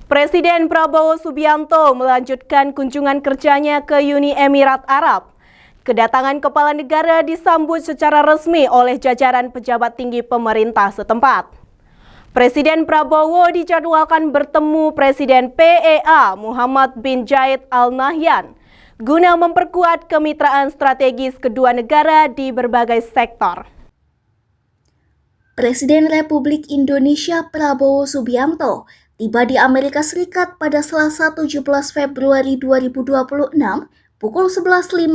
Presiden Prabowo Subianto melanjutkan kunjungan kerjanya ke Uni Emirat Arab. Kedatangan kepala negara disambut secara resmi oleh jajaran pejabat tinggi pemerintah setempat. Presiden Prabowo dijadwalkan bertemu Presiden PEA Muhammad bin Zayed Al Nahyan guna memperkuat kemitraan strategis kedua negara di berbagai sektor. Presiden Republik Indonesia Prabowo Subianto tiba di Amerika Serikat pada Selasa 17 Februari 2026 pukul 11.55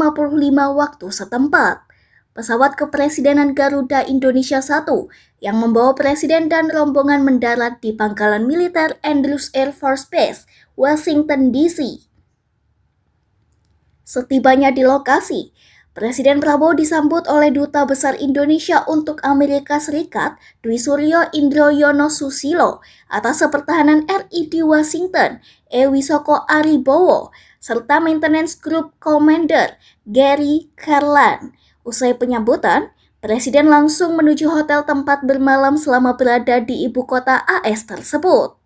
waktu setempat. Pesawat kepresidenan Garuda Indonesia 1 yang membawa presiden dan rombongan mendarat di pangkalan militer Andrews Air Force Base, Washington DC. Setibanya di lokasi, Presiden Prabowo disambut oleh Duta Besar Indonesia untuk Amerika Serikat, Dwi Suryo Indroyono Susilo, atas Pertahanan RI di Washington, Wisoko Aribowo, serta Maintenance Group Commander Gary Carlan. Usai penyambutan, Presiden langsung menuju hotel tempat bermalam selama berada di ibu kota AS tersebut.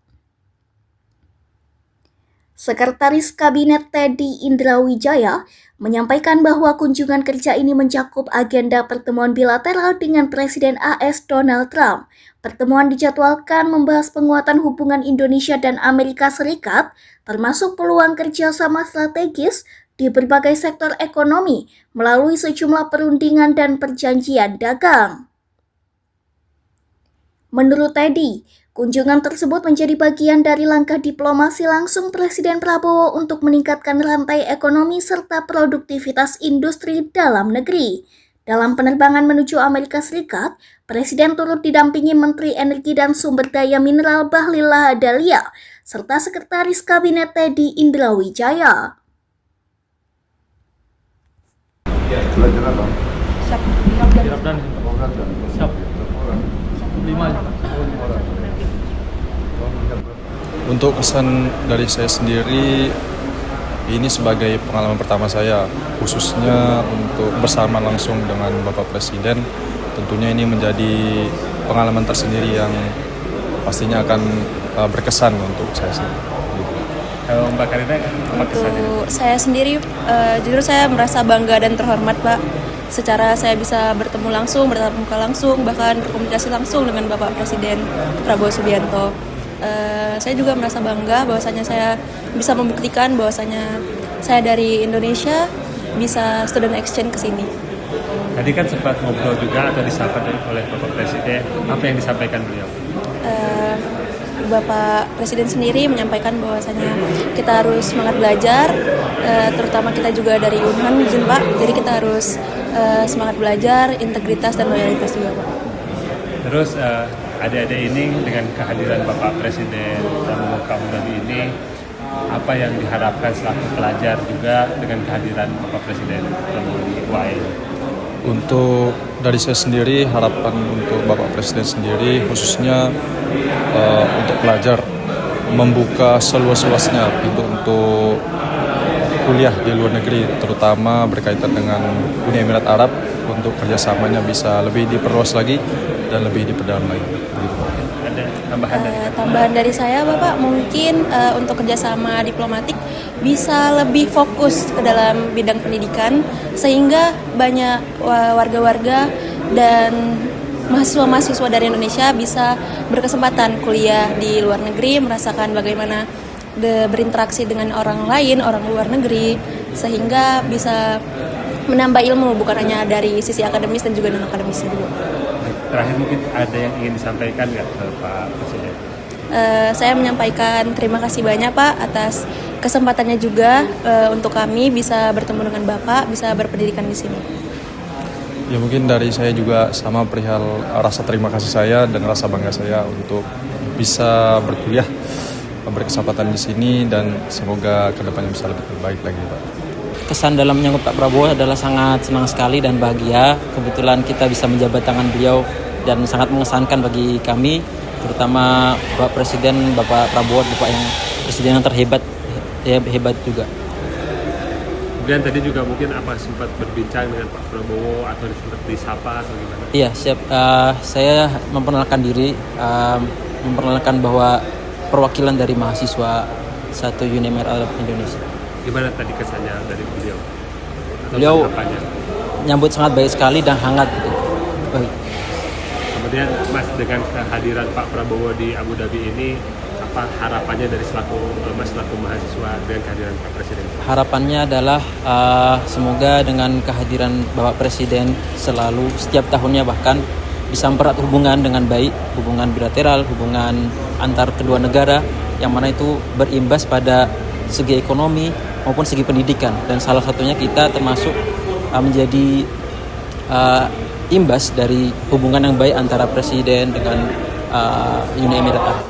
Sekretaris Kabinet Teddy Indrawijaya menyampaikan bahwa kunjungan kerja ini mencakup agenda pertemuan bilateral dengan Presiden AS Donald Trump. Pertemuan dijadwalkan membahas penguatan hubungan Indonesia dan Amerika Serikat, termasuk peluang kerjasama strategis di berbagai sektor ekonomi melalui sejumlah perundingan dan perjanjian dagang. Menurut Teddy, kunjungan tersebut menjadi bagian dari langkah diplomasi langsung Presiden Prabowo untuk meningkatkan rantai ekonomi serta produktivitas industri dalam negeri. Dalam penerbangan menuju Amerika Serikat, Presiden turut didampingi Menteri Energi dan Sumber Daya Mineral Bahlil Lahadalia, serta Sekretaris Kabinet Teddy Indrawijaya. Belajar apa? Siap. Siap. 5 aja. Untuk kesan dari saya sendiri, ini sebagai pengalaman pertama saya, khususnya untuk bersama langsung dengan Bapak Presiden. Tentunya ini menjadi pengalaman tersendiri yang pastinya akan berkesan untuk saya sendiri. Kalau Mbak Karina, apa kesannya? Untuk saya sendiri, jujur saya merasa bangga dan terhormat, Pak. Secara saya bisa bertemu langsung, bertatap muka langsung, bahkan berkomunikasi langsung dengan Bapak Presiden Prabowo Subianto. Saya juga merasa bangga bahwasanya saya bisa membuktikan bahwasanya saya dari Indonesia bisa student exchange ke sini. Tadi kan sempat ngobrol juga atau disapa oleh Bapak Presiden, apa yang disampaikan beliau? Bapak Presiden sendiri menyampaikan bahwasanya kita harus semangat belajar, terutama kita juga dari Unhan, izin Pak, jadi kita harus semangat belajar, integritas dan loyalitas juga Pak. Terus adik-adik ini dengan kehadiran Bapak Presiden Prabowo Subianto ini, apa yang diharapkan selaku pelajar juga dengan kehadiran Bapak Presiden Prabowo di UAE? Untuk dari saya sendiri, harapan untuk Bapak Presiden sendiri, khususnya untuk pelajar, membuka seluas-luasnya pintu untuk kuliah di luar negeri, terutama berkaitan dengan Uni Emirat Arab, untuk kerjasamanya bisa lebih diperluas lagi dan lebih diperdalam lagi. Ada tambahan dari Tambahan dari saya, Bapak, mungkin untuk kerjasama diplomatik bisa lebih fokus ke dalam bidang pendidikan, sehingga banyak warga-warga dan mahasiswa-mahasiswa dari Indonesia bisa berkesempatan kuliah di luar negeri, merasakan bagaimana berinteraksi dengan orang lain, orang luar negeri, sehingga bisa menambah ilmu bukan hanya dari sisi akademis dan juga non-akademis juga. Terakhir mungkin ada yang ingin disampaikan nggak ke Pak Presiden? Saya menyampaikan terima kasih banyak Pak atas kesempatannya juga untuk kami bisa bertemu dengan Bapak, bisa berpendidikan di sini. Ya mungkin dari saya juga sama perihal rasa terima kasih saya dan rasa bangga saya untuk bisa berkuliah, berkesempatan di sini, dan semoga kedepannya bisa lebih baik lagi Pak. Kesan dalam menyambut Pak Prabowo adalah sangat senang sekali dan bahagia. Kebetulan kita bisa menjabat tangan beliau dan sangat mengesankan bagi kami, terutama Bapak Presiden, Bapak Prabowo, Bapak yang Presiden yang terhebat, hebat juga. Kemudian tadi juga mungkin apa sempat berbincang dengan Pak Prabowo atau sempat disapa atau gimana? Iya, siap. Saya memperkenalkan diri, memperkenalkan bahwa perwakilan dari mahasiswa satu Uni Emirat Arab Indonesia. Gimana tadi kesannya dari beliau? Atau Beliau tanggapannya? nyambut sangat baik sekali dan hangat. Baik. Kemudian Mas, dengan kehadiran Pak Prabowo di Abu Dhabi ini, apa harapannya dari Mas selaku mahasiswa dengan kehadiran Pak Presiden? Harapannya adalah semoga dengan kehadiran Bapak Presiden selalu setiap tahunnya bahkan bisa mempererat hubungan dengan baik, hubungan bilateral, hubungan antar kedua negara, yang mana itu berimbas pada segi ekonomi maupun segi pendidikan, dan salah satunya kita termasuk menjadi imbas dari hubungan yang baik antara Presiden dengan Uni Emirat Arab.